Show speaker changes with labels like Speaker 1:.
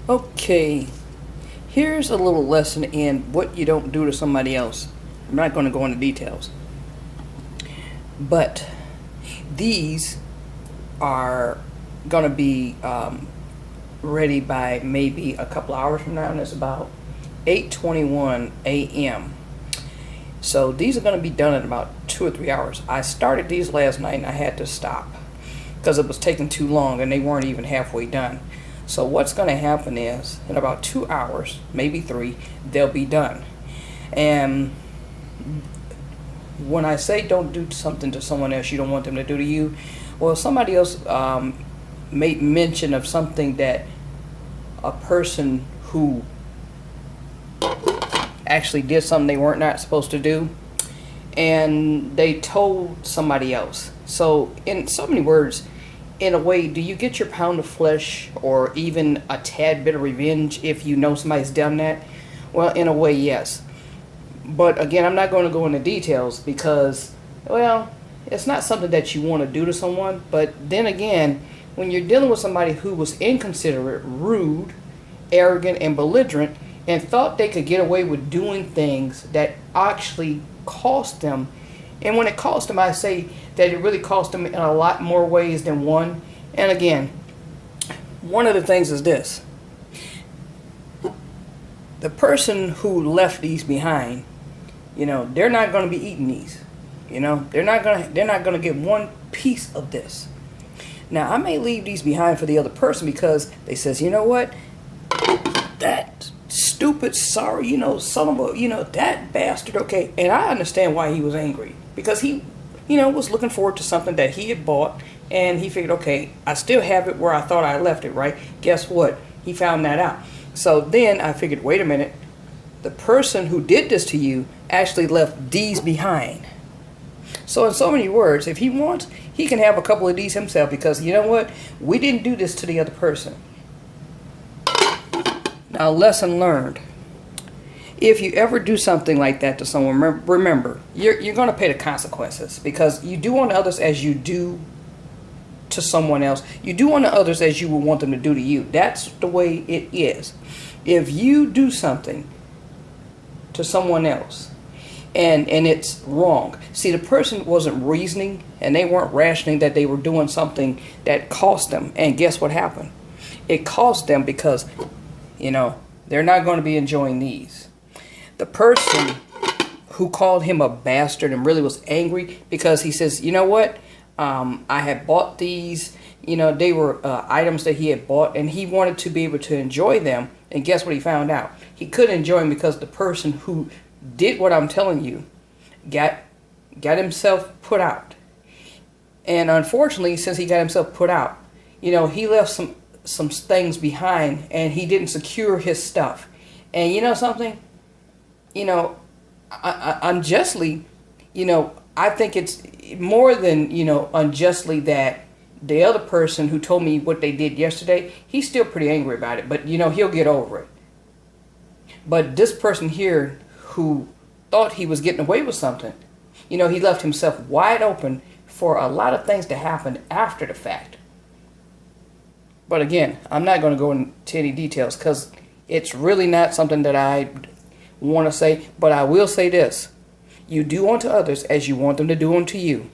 Speaker 1: Okay, here's a little lesson in what you don't do to somebody else. I'm not going to go into details, but these are going to be ready by maybe a couple hours from now, and it's about 8:21 a.m. So these are going to be done in about 2 or 3 hours. I started these last night and I had to stop because it was taking too long and they weren't even halfway done. So what's going to happen is in about 2 hours, maybe three, they'll be done. And when I say don't do something to someone else you don't want them to do to you, well, somebody else made mention of something that a person who actually did something they weren't not supposed to do, and they told somebody else. So in so many words, in a way, do you get your pound of flesh or even a tad bit of revenge if you know somebody's done that? Well, in a way, yes. But again, I'm not going to go into details because, well, it's not something that you want to do to someone. But then again, when you're dealing with somebody who was inconsiderate, rude, arrogant, and belligerent, and thought they could get away with doing things that actually cost them. And when it cost them, I say that it really cost them in a lot more ways than one. And again, one of the things is this. The person who left these behind, they're not going to be eating these. They're not going to get one piece of this. Now, I may leave these behind for the other person because they says, you know what? That stupid, sorry, son of a, that bastard, okay. And I understand why he was angry. Because he, was looking forward to something that he had bought. And he figured, okay, I still have it where I thought I left it, right? Guess what? He found that out. So then I figured, wait a minute. The person who did this to you actually left these behind. So in so many words, if he wants, he can have a couple of these himself. Because you know what? We didn't do this to the other person. Now, lesson learned. If you ever do something like that to someone, remember, you're going to pay the consequences. Because you do unto others as you do to someone else. You do unto others as you would want them to do to you. That's the way it is. If you do something to someone else and it's wrong. See, the person wasn't reasoning and they weren't rationing that they were doing something that cost them. And guess what happened? It cost them because they're not going to be enjoying these. The person who called him a bastard and really was angry because he says, you know what? I had bought these, they were items that he had bought and he wanted to be able to enjoy them. And guess what he found out? He couldn't enjoy them because the person who did what I'm telling you got himself put out. And unfortunately, since he got himself put out, he left some things behind and he didn't secure his stuff. And you know something? Unjustly, I think it's more than, unjustly that the other person who told me what they did yesterday, he's still pretty angry about it, but he'll get over it. But this person here who thought he was getting away with something, he left himself wide open for a lot of things to happen after the fact. But again, I'm not going to go into any details because it's really not something that I want to say. But I will say this. You do unto others as you want them to do unto you.